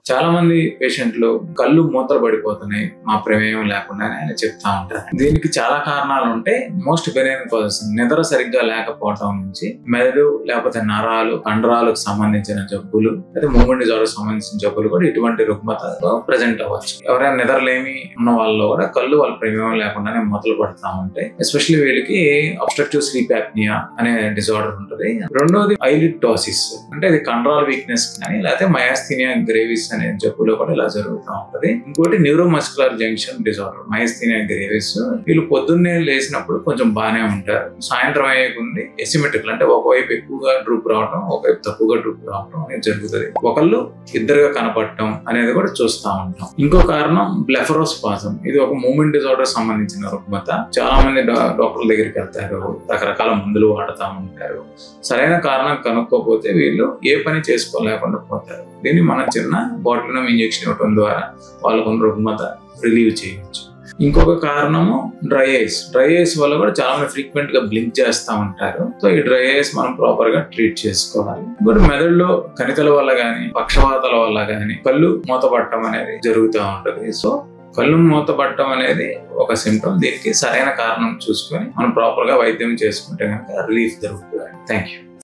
చాలా మంది పేషెంట్లు కళ్ళు మూతలు పడిపోతున్నాయి మా ప్రమేయం లేకుండానే అని చెప్తా ఉంటారు. దీనికి చాలా కారణాలు ఉంటాయి. మోస్ట్ బెనైన్ కాజెస్ నిద్ర సరిగ్గా లేకపోవటం నుంచి మెదడు లేకపోతే నరాలు కండరాలకు సంబంధించిన జబ్బులు అయితే మూమెంట్ డిజార్డర్ సంబంధించిన జబ్బులు కూడా ఇటువంటి రుగ్మతతో ప్రెజెంట్ అవ్వచ్చు. ఎవరైనా నిద్రలేమి ఉన్న వాళ్ళలో కూడా కళ్ళు వాళ్ళ ప్రమేయం లేకుండానే మూతలు పడతా ఉంటాయి. ఎస్పెషల్లీ వీళ్ళకి అబ్స్ట్రక్టివ్ స్లీప్ యాప్నియా అనే డిజార్డర్ ఉంటుంది. రెండోది ఐలిటోసిస్ అంటే ఇది కండరాల వీక్నెస్ కానీ లేకపోతే మయాస్థీనియా గ్రేవిస్ అనే జబ్బులో కూడా ఇలా జరుగుతూ ఉంటది. ఇంకోటి న్యూరోమస్కులర్ జంక్షన్ డిజార్డర్ మయాస్థీనియా గ్రేవిస్. వీళ్ళు పొద్దున్నే లేచినప్పుడు కొంచెం బాగానే ఉంటారు, సాయంత్రం అయ్యే కొన్ని ఎసిమెట్రికల్ అంటే ఒకవైపు ఎక్కువగా డ్రూప్ రావడం ఒకవైపు తక్కువగా డ్రూప్ రావడం అనేది జరుగుతుంది. ఒకళ్ళు ఇద్దరుగా కనపడటం అనేది కూడా చూస్తూ ఉంటాం. ఇంకో కారణం బ్లెఫరోస్పాజం. ఇది ఒక మూమెంట్ డిజార్డర్ సంబంధించిన రుగ్మత. చాలా మంది డాక్టర్ల దగ్గరికి వెళ్తారు, రకరకాల మందులు వాడుతూ ఉంటారు. సరైన కారణం కనుక్కోపోతే వీళ్ళు ఏ పని చేసుకోలేకుండా పోతారు. దీన్ని మనం చిన్న బాటిల్ ఇంజెక్షన్ ఇవ్వడం ద్వారా వాళ్ళకున్న రుగ్మత రిలీవ్ చేయవచ్చు. ఇంకొక కారణము డ్రై ఐస్. డ్రై ఐస్ వల్ల కూడా చాలా మంది ఫ్రీక్వెంట్ గా బ్లింక్ చేస్తూ ఉంటారు. సో ఈ డ్రై ఐస్ మనం ప్రాపర్ గా ట్రీట్ చేసుకోవాలి. ఇంకోటి మెదడులో కణితుల వల్ల గానీ పక్షవాతాల వల్ల గానీ కళ్ళు మూతపడటం అనేది జరుగుతూ ఉంటది. సో కళ్ళు మూతపడటం అనేది ఒక సింప్టమ్. దీనికి సరైన కారణం చూసుకొని మనం ప్రాపర్ గా వైద్యం చేసుకుంటే కనుక రిలీఫ్ దొరుకుతుంది. Thank you.